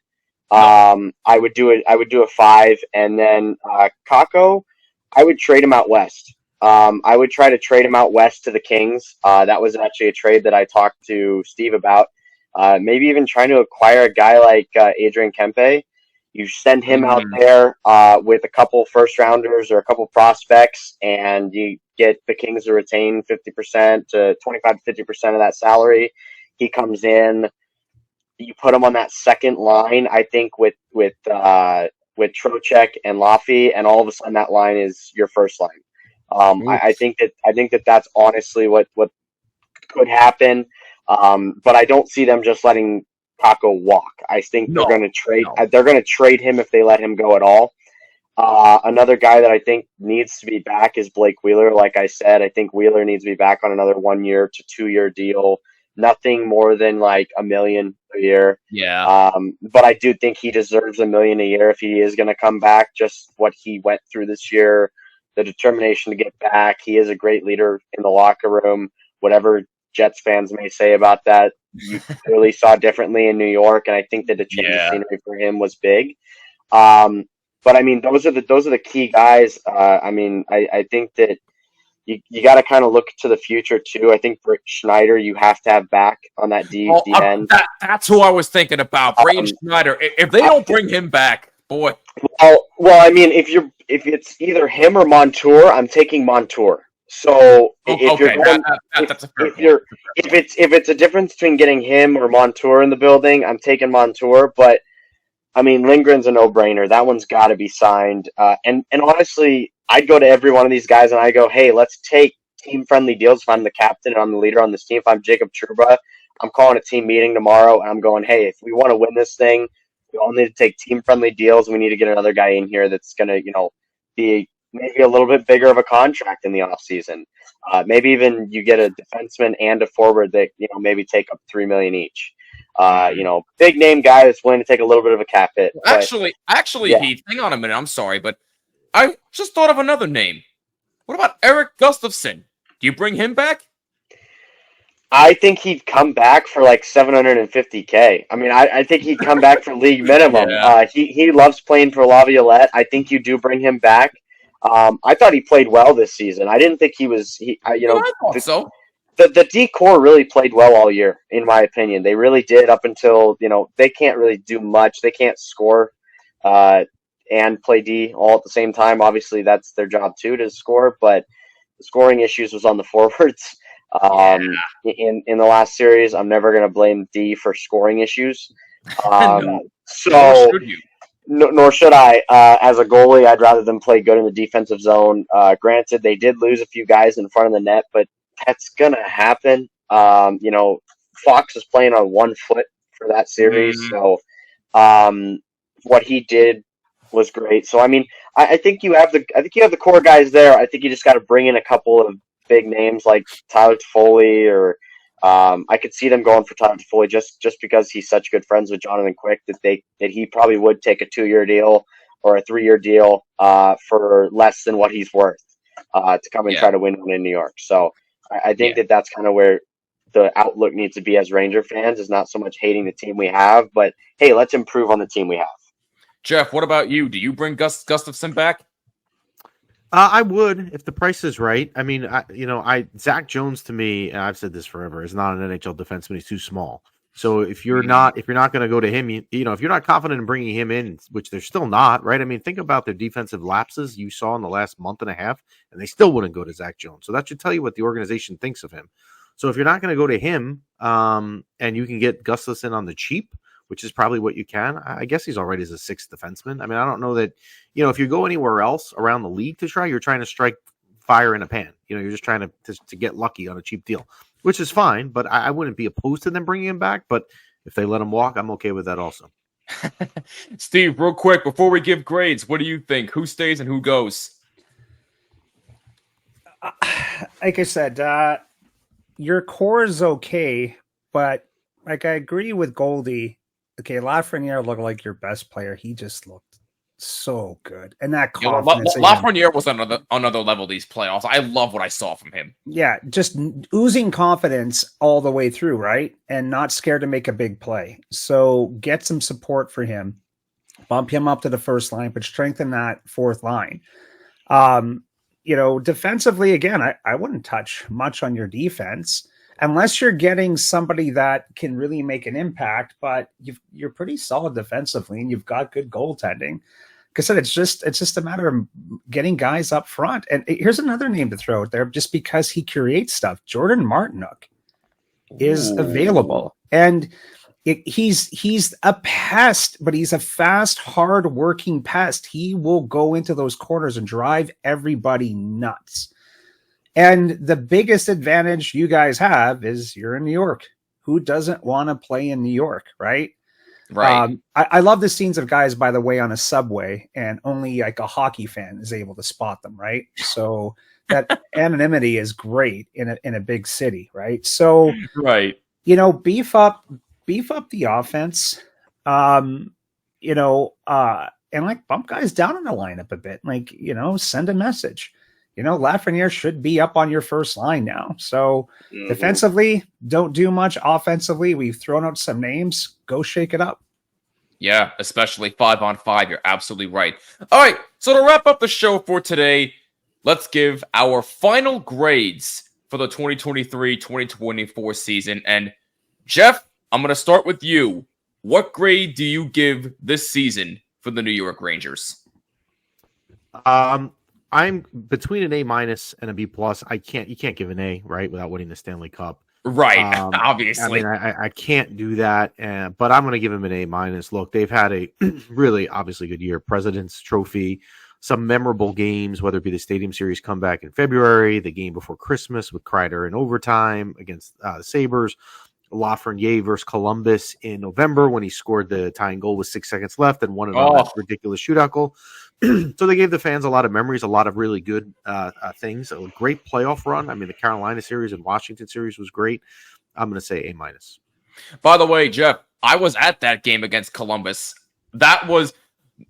I would do a 5, and then Kako, I would trade him out west. I would try to trade him out west to the Kings. That was actually a trade that I talked to Steve about. Maybe even trying to acquire a guy like Adrian Kempe. You send him out there with a couple first rounders or a couple prospects, and you get the Kings to retain 50% to 25 to 50% of that salary. He comes in. You put him on that second line, I think, with Trocheck and Laffy, and all of a sudden that line is your first line. I think that that's honestly what could happen. But I don't see them just letting Kako walk. I think they're going to trade. They're going to trade him if they let him go at all. Another guy that I think needs to be back is Blake Wheeler. Like I said, I think Wheeler needs to be back on another 1-year to 2-year deal. Nothing more than like $1 million a year. Yeah. But I do think he deserves $1 million a year if he is going to come back. Just what he went through this year, the determination to get back. He is a great leader in the locker room. Whatever Jets fans may say about that, you clearly saw differently in New York, and I think that the change of scenery for him was big. But I mean, those are the key guys. I think that you got to kind of look to the future too. I think Britt Schneider you have to have back on that D end. That's who I was thinking about. Braden Schneider. If they don't bring him back, boy. Well, I mean, if it's either him or Montour, I'm taking Montour. So if it's a difference between getting him or Montour in the building, I'm taking Montour. But I mean, Lindgren's a no-brainer. That one's got to be signed. And honestly, I'd go to every one of these guys and I go, hey, let's take team-friendly deals. If I'm the captain and I'm the leader on this team, if I'm Jacob Trouba, I'm calling a team meeting tomorrow and I'm going, hey, if we want to win this thing, we all need to take team-friendly deals. We need to get another guy in here that's going to, be maybe a little bit bigger of a contract in the offseason. Maybe even you get a defenseman and a forward that, maybe take up $3 million each. Big name guy that's willing to take a little bit of a cap hit. Actually, yeah. Heath, hang on a minute. I'm sorry, but I just thought of another name. What about Eric Gustafson? Do you bring him back? I think he'd come back for like $750K. I mean, I think he'd come back for league minimum. Yeah. He loves playing for Laviolette. I think you do bring him back. I thought he played well this season. I didn't think he was. I thought so. The D-core really played well all year, in my opinion. They really did up until, they can't really do much. They can't score and play D all at the same time. Obviously, that's their job, too, to score. But the scoring issues was on the forwards. In the last series, I'm never going to blame D for scoring issues. No. So, nor should I. As a goalie, I'd rather them play good in the defensive zone. Granted, they did lose a few guys in front of the net, but that's going to happen. Fox is playing on 1 foot for that series. So what he did was great. So, I mean, I think you have the core guys there. I think you just got to bring in a couple of big names like Tyler Toffoli, or I could see them going for Tyler Toffoli just because he's such good friends with Jonathan Quick that he probably would take a 2-year deal or a 3-year deal for less than what he's worth to come and try to win one in New York. So I think that's kind of where the outlook needs to be as Ranger fans, is not so much hating the team we have, but hey, let's improve on the team we have. Jeff, what about you? Do you bring Gustafson back? I would, if the price is right. I mean, Zach Jones to me, and I've said this forever, is not an NHL defenseman. He's too small. So if you're not going to go to him, if you're not confident in bringing him in, which they're still not, right? I mean, think about the defensive lapses you saw in the last month and a half, and they still wouldn't go to Zach Jones. So that should tell you what the organization thinks of him. So if you're not going to go to him, and you can get Gustafson on the cheap, which is probably what you can. I guess he's already as a 6th defenseman. I mean, I don't know that, if you go anywhere else around the league to try, you're trying to strike fire in a pan. You're just trying to get lucky on a cheap deal, which is fine, but I wouldn't be opposed to them bringing him back. But if they let him walk, I'm okay with that also. Steve, real quick, before we give grades, what do you think? Who stays and who goes? Like I said, your core is okay, but like I agree with Goldie. Okay, Lafreniere looked like your best player. He just looked So good. And that You know, confidence. Lafreniere was on another level these playoffs. I love what I saw from him. Yeah, just oozing confidence all the way through, right? And not scared to make a big play. So get some support for him. Bump him up to the first line, but strengthen that fourth line. Defensively, again, I wouldn't touch much on your defense unless you're getting somebody that can really make an impact, but you're pretty solid defensively and you've got good goaltending. Like I said, it's just a matter of getting guys up front. And here's another name to throw out there just because he creates stuff. Jordan Martinook is available. And he's a pest, but he's a fast, hard-working pest. He will go into those corners and drive everybody nuts. And the biggest advantage you guys have is you're in New York. Who doesn't want to play in New York, right? Right. I love the scenes of guys, by the way, on a subway, and only like a hockey fan is able to spot them, right? So that anonymity is great in a big city, right? So, right. Beef up the offense, and like bump guys down in the lineup a bit, like, send a message. Lafreniere should be up on your first line now. So defensively, don't do much. Offensively, we've thrown out some names. Go shake it up. Yeah, especially 5-on-5. You're absolutely right. All right, so to wrap up the show for today, let's give our final grades for the 2023-2024 season. And Jeff, I'm going to start with you. What grade do you give this season for the New York Rangers? I'm between an A- and a B+. You can't give an A, right, without winning the Stanley Cup. Right, obviously. I mean, I can't do that, but I'm going to give them an A-. Look, they've had a really obviously good year. President's Trophy, some memorable games, whether it be the Stadium Series comeback in February, the game before Christmas with Kreider in overtime against the Sabres, Lafreniere versus Columbus in November when he scored the tying goal with 6 seconds left and won it on that ridiculous shootout goal. So they gave the fans a lot of memories, a lot of really good things. A great playoff run. I mean, the Carolina series and Washington series was great. I'm going to say A-. By the way, Jeff, I was at that game against Columbus. That was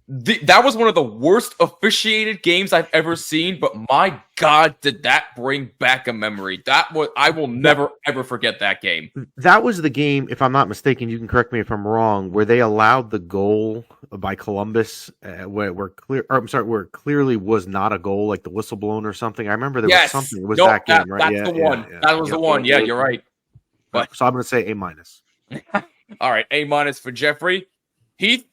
one of the worst officiated games I've ever seen, but my God, did that bring back a memory. I will never, ever forget that game. That was the game, if I'm not mistaken, you can correct me if I'm wrong, where they allowed the goal by Columbus where it clearly was not a goal, like the whistle blown or something. I remember there was something. It was that game, right? That's the one. Yeah. That was the one. Yeah, you're right. But so I'm going to say A-. All right, A- for Jeffrey. Heath?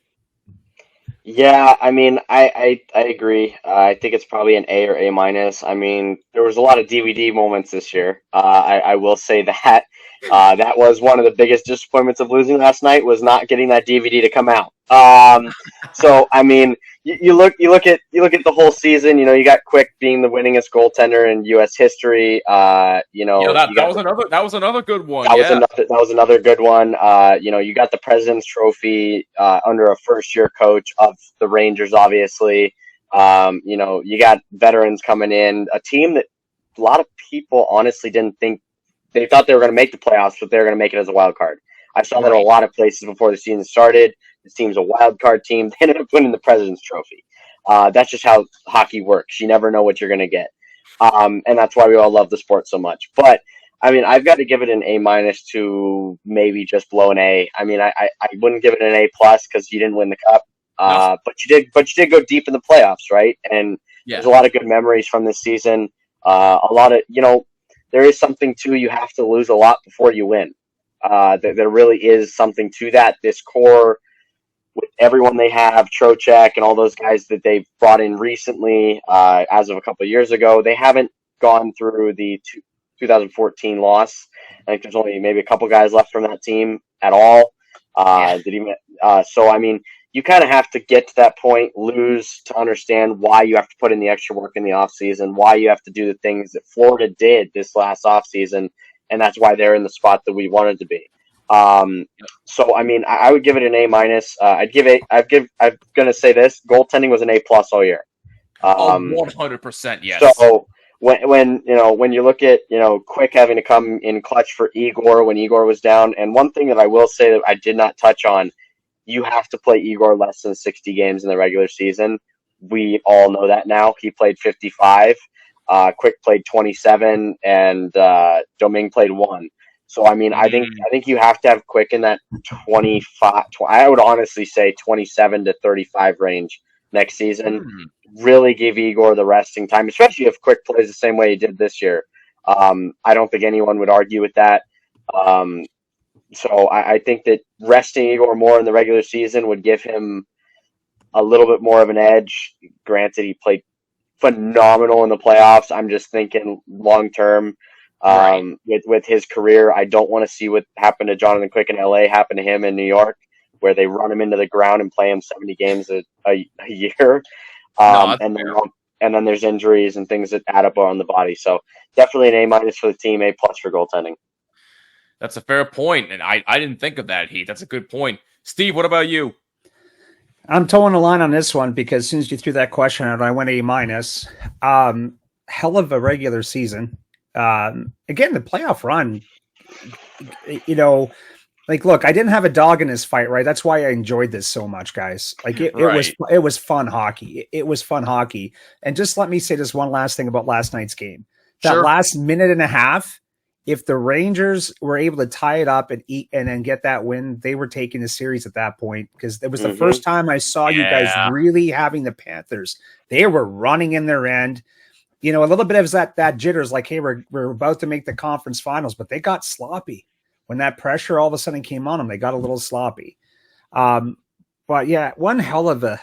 Yeah, I mean, I agree. I think it's probably an A or A-. I mean, there was a lot of DVD moments this year. I will say that. That was one of the biggest disappointments of losing last night, was not getting that DVD to come out. So I mean, you look at the whole season. You got Quick being the winningest goaltender in U.S. history. That was another good one. That was another good one. You got the President's Trophy under a first-year coach of the Rangers, obviously. You got veterans coming in, a team that a lot of people honestly didn't think. They thought they were going to make the playoffs, but they were going to make it as a wild card. I saw that a lot of places before the season started. This team's a wild card team. They ended up winning the President's Trophy. That's just how hockey works. You never know what you're going to get. And that's why we all love the sport so much. But, I mean, I've got to give it an A- to maybe just below an A. I mean, I wouldn't give it an A+ because you didn't win the cup. But you did go deep in the playoffs, right? And there's a lot of good memories from this season. A lot of, there is something to, you have to lose a lot before you win. There really is something to that. This core, with everyone they have, Trocheck and all those guys that they've brought in recently, as of a couple of years ago, they haven't gone through the 2014 loss. I think there's only maybe a couple guys left from that team at all. So, I mean, you kind of have to get to that point, lose, to understand why you have to put in the extra work in the offseason, why you have to do the things that Florida did this last offseason, and that's why they're in the spot that we wanted to be. So, I mean, I would give it an A-. I'm going to say this, goaltending was an A+ all year. 100%, yes. So, when you look at, Quick having to come in clutch for Igor when Igor was down, and one thing that I will say that I did not touch on, you have to play Igor less than 60 games in the regular season. We all know that now. He played 55. Quick played 27, and Domingue played 1. So I mean, I think you have to have Quick in that 25. I would honestly say 27 to 35 range next season. Really give Igor the resting time, especially if Quick plays the same way he did this year. I don't think anyone would argue with that. So I think that resting Igor more in the regular season would give him a little bit more of an edge. Granted, he played phenomenal in the playoffs. I'm just thinking long term with his career. I don't want to see what happened to Jonathan Quick in LA happen to him in New York, where they run him into the ground and play him 70 games a year. And then there's injuries and things that add up on the body. So definitely an A- for the team, A+ for goaltending. That's a fair point, and I didn't think of that, Heath. That's a good point. Steve, what about you? I'm towing the line on this one because as soon as you threw that question out, I went A-. Hell of a regular season. Again, the playoff run, look, I didn't have a dog in this fight, right? That's why I enjoyed this so much, guys. Like it was fun hockey. It was fun hockey. And just let me say this one last thing about last night's game. That last minute and a half, if the Rangers were able to tie it up and then get that win, they were taking the series at that point, because it was the first time I saw you guys really having the Panthers. They were running in their end. A little bit of that jitters, like, hey, we're about to make the conference finals, but they got sloppy. When that pressure all of a sudden came on them, they got a little sloppy. But yeah, one hell of a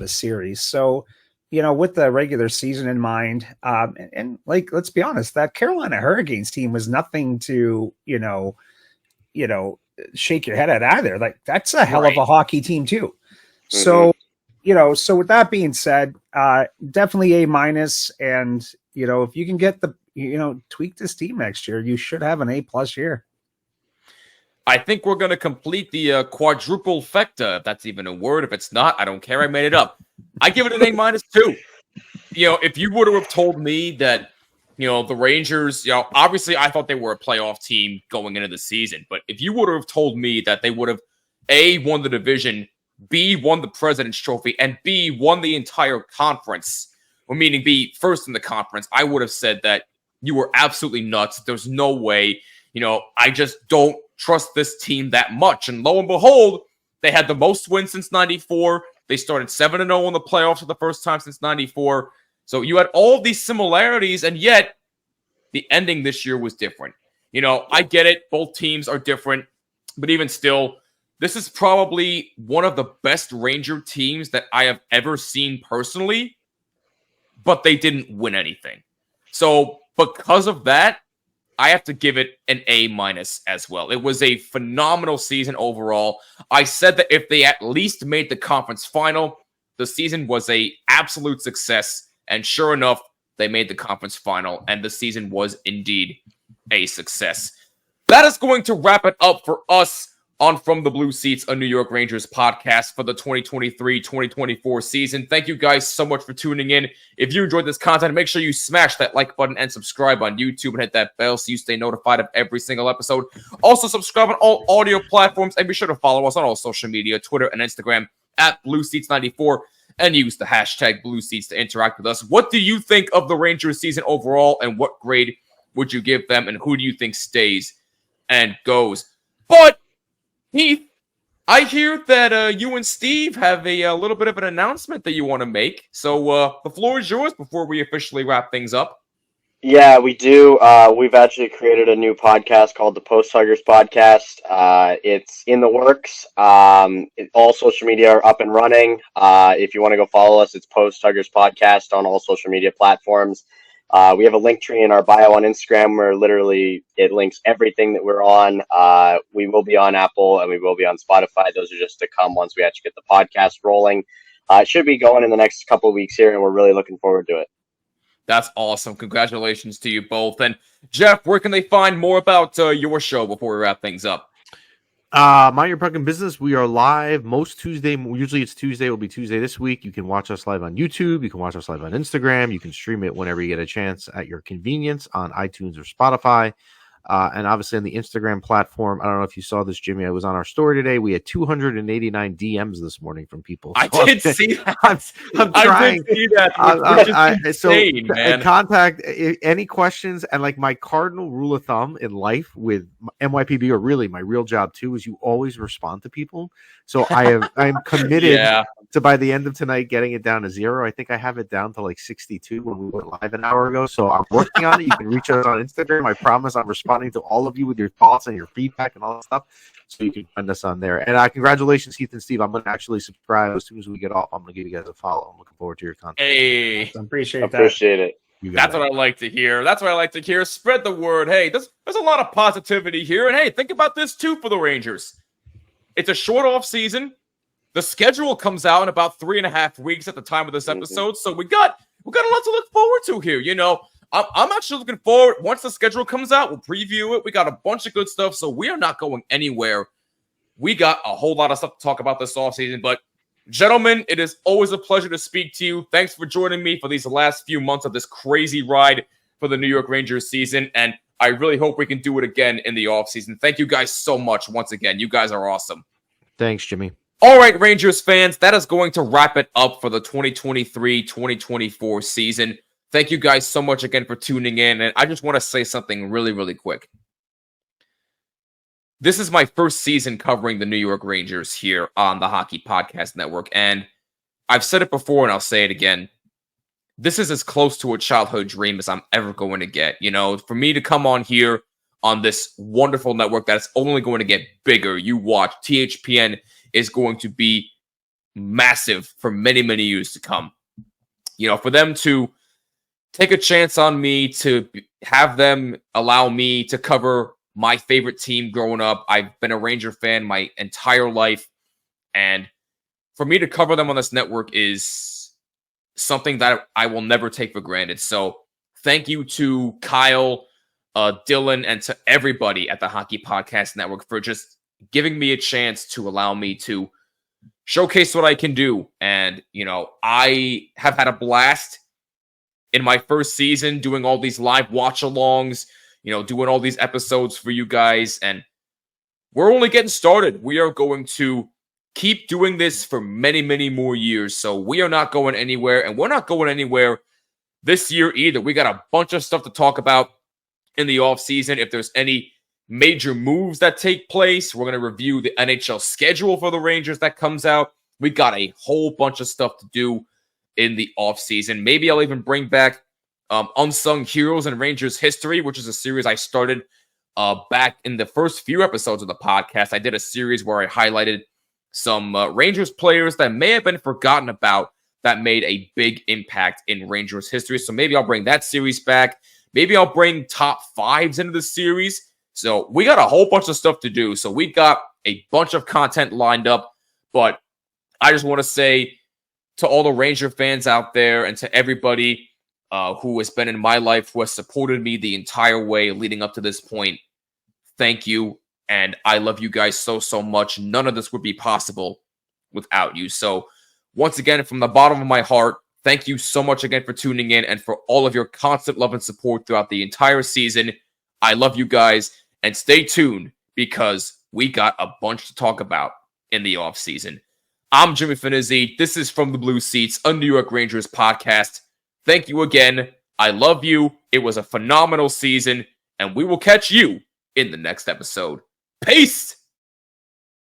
series. So, with the regular season in mind, and let's be honest, that Carolina Hurricanes team was nothing to, shake your head at either. Like, that's a hell of a hockey team too. So, so with that being said, definitely A-. And, if you can get tweak this team next year, you should have an A+ year. I think we're going to complete the quadruple fecta, if that's even a word. If it's not, I don't care. I made it up. I give it an A- too. If you would have told me that, the Rangers, obviously I thought they were a playoff team going into the season, but if you would have told me that they would have A, won the division, B, won the President's Trophy, and B, won the entire conference, or meaning B, first in the conference, I would have said that you were absolutely nuts. There's no way. I just don't trust this team that much. And lo and behold, they had the most wins since 94. They started 7-0 in the playoffs for the first time since 94. So you had all these similarities, and yet the ending this year was different. I get it. Both teams are different, but even still, this is probably one of the best Ranger teams that I have ever seen personally, but they didn't win anything. So because of that, I have to give it an A- as well. It was a phenomenal season overall. I said that if they at least made the conference final, the season was an absolute success. And sure enough, they made the conference final, and the season was indeed a success. That is going to wrap it up for us on From the Blue Seats, a New York Rangers podcast for the 2023-2024 season. Thank you guys so much for tuning in. If you enjoyed this content, make sure you smash that like button and subscribe on YouTube and hit that bell so you stay notified of every single episode. Also, subscribe on all audio platforms, and be sure to follow us on all social media, Twitter and Instagram at BlueSeats94, and use the hashtag BlueSeats to interact with us. What do you think of the Rangers season overall, and what grade would you give them, and who do you think stays and goes? But Heath, I hear that you and Steve have a little bit of an announcement that you want to make. So the floor is yours before we officially wrap things up. Yeah, we do. We've actually created a new podcast called the Post Huggers Podcast. It's in the works. All social media are up and running. If you want to go follow us, it's Post Huggers Podcast on all social media platforms. We have a link tree in our bio on Instagram where literally it links everything that we're on. We will be on Apple and we will be on Spotify. Those are just to come once we actually get the podcast rolling. It should be going in the next couple of weeks here, and we're really looking forward to it. That's awesome. Congratulations to you both. And Jeff, where can they find more about your show before we wrap things up? Mind Your Puckin' Business. We are live most Tuesday. Usually it's Tuesday. It'll be Tuesday this week. You can watch us live on YouTube. You can watch us live on Instagram. You can stream it whenever you get a chance at your convenience on iTunes or Spotify. And obviously on the Instagram platform, I don't know if you saw this, Jimmy. I was on our story today. We had 289 DMs this morning from people. I did see that. I'm I trying. did see that. Which is insane, man. Contact any questions. And like my cardinal rule of thumb in life with NYPB, or really my real job too, is you always respond to people. So I'm committed to by the end of tonight getting it down to 0. I think I have it down to like 62 when we went live an hour ago. So I'm working on it. You can reach us on Instagram. I promise I'm responding to all of you with your thoughts and your feedback and all that stuff, so you can find us on there. And congratulations, Heath and Steve. I'm going to actually subscribe as soon as we get off. I'm going to give you guys a follow. I'm looking forward to your content. Hey, appreciate it. That's it. what I like to hear. That's what I like to hear. Spread the word. Hey, there's a lot of positivity here. And hey, think about this too for the Rangers. It's a short off season. The schedule comes out in about 3.5 weeks at the time of this episode, so we got a lot to look forward to here. You know, I'm actually looking forward. Once the schedule comes out, we'll preview it. We got a bunch of good stuff, so we are not going anywhere. We got a whole lot of stuff to talk about this offseason. But, gentlemen, it is always a pleasure to speak to you. Thanks for joining me for these last few months of this crazy ride for the New York Rangers season, and I really hope we can do it again in the offseason. Thank you guys so much once again. You guys are awesome. Thanks, Jimmy. All right, Rangers fans, that is going to wrap it up for the 2023-2024 season. Thank you guys so much again for tuning in, and I just want to say something really, really quick. This is my first season covering the New York Rangers here on the Hockey Podcast Network, and I've said it before and I'll say it again. This is as close to a childhood dream as I'm ever going to get. You know, for me to come on here on this wonderful network that's only going to get bigger. You watch, THPN is going to be massive for many, many years to come. You know, for them to take a chance on me, to have them allow me to cover my favorite team growing up. I've been a Ranger fan my entire life, and for me to cover them on this network is something that I will never take for granted. So thank you to Kyle, Dylan, and to everybody at the Hockey Podcast Network for just giving me a chance to allow me to showcase what I can do. And, you know, I have had a blast in my first season doing all these live watch-alongs, you know, doing all these episodes for you guys. And we're only getting started. We are going to keep doing this for many, many more years. So we are not going anywhere, and we're not going anywhere this year either. We got a bunch of stuff to talk about in the offseason. If there's any major moves that take place, we're going to review the NHL schedule for the Rangers that comes out. We got a whole bunch of stuff to do in the offseason. Maybe I'll even bring back Unsung Heroes in Rangers History, which is a series I started back in the first few episodes of the podcast. I did a series where I highlighted some Rangers players that may have been forgotten about that made a big impact in Rangers history. So maybe I'll bring that series back. Maybe I'll bring top fives into the series. So we got a whole bunch of stuff to do. So we got a bunch of content lined up. But I just want to say to all the Ranger fans out there and to everybody who has been in my life, who has supported me the entire way leading up to this point, thank you. And I love you guys so, so much. None of this would be possible without you. So once again, from the bottom of my heart, thank you so much again for tuning in and for all of your constant love and support throughout the entire season. I love you guys. And stay tuned because we got a bunch to talk about in the offseason. I'm Jimmy Fanizzi. This is From the Blue Seats, a New York Rangers podcast. Thank you again. I love you. It was a phenomenal season, and we will catch you in the next episode. Peace!